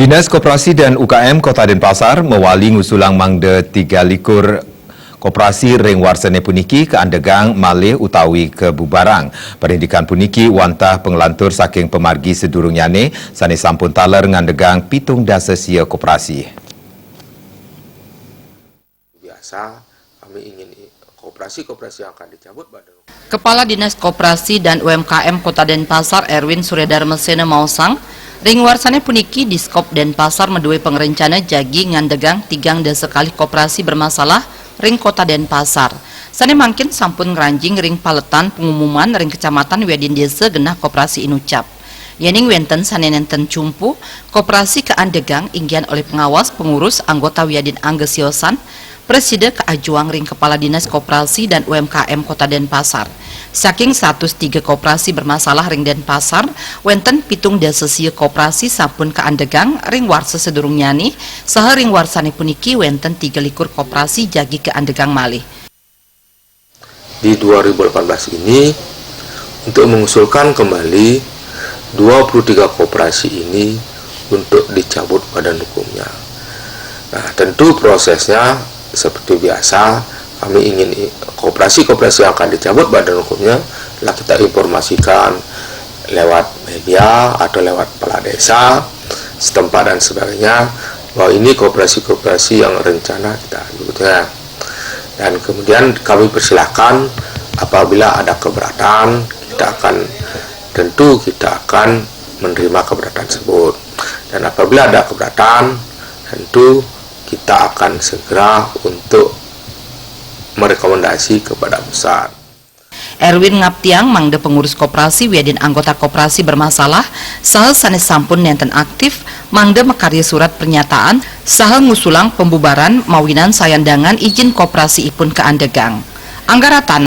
Dinas Koperasi dan UKM Kota Denpasar mewali ngusulang mangde 3 likur koperasi ring warsane puniki ke Andegang, Malih utawi ke Bubarang. Perindikan puniki wantah pengelantur saking pemargi sedurungyane sane sampun taler ngandegang 7 sia koperasi. Biasa kami ingin koperasi-koperasi yang akan dicabut badan. Kepala Dinas Koperasi dan UMKM Kota Denpasar Erwin Suryadharma Sena Mausang, ring warsane puniki di skop Denpasar medue pengerencana jagi ngandegang 3 sekali koperasi bermasalah ring Kota Denpasar. Sane mangkin sampun ngranjing ring paletan pengumuman ring kecamatan Wiedin Desa genah koperasi inucap. Yening wenten sane nenten cumpu koperasi ke Andegang inggian oleh pengawas pengurus anggota Wiedin Anggesiosan Preside keajuang ring Kepala Dinas Koperasi dan UMKM Kota Denpasar. Saking 103 koperasi bermasalah ring Denpasar, wenten 7 sia koperasi sampun ke Andegang ring warsa sedurung nyani, saha ring warsane puniki wenten 3 likur koperasi jagi ke Andegang Malih. Di 2018 ini untuk mengusulkan kembali 23 koperasi ini untuk dicabut badan hukumnya. Nah, tentu prosesnya seperti biasa, kami ingin koperasi-koperasi yang akan dicabut badan hukumnya telah kita informasikan lewat media atau lewat kepala desa setempat dan sebagainya bahwa ini koperasi-koperasi yang rencana kita cabutnya. Dan kemudian kami persilahkan apabila ada keberatan kita akan menerima keberatan tersebut. Dan apabila ada keberatan tentu kita akan segera untuk merekomendasi kepada pusat. Erwin Ngaptiang mangde pengurus koperasi Wiedin anggota koperasi bermasalah saha sanes sampun nenten aktif mangde mekarya surat pernyataan saha ngusulang pembubaran mawinan sayandangan izin koperasi ipun ke Andegang. Anggaratan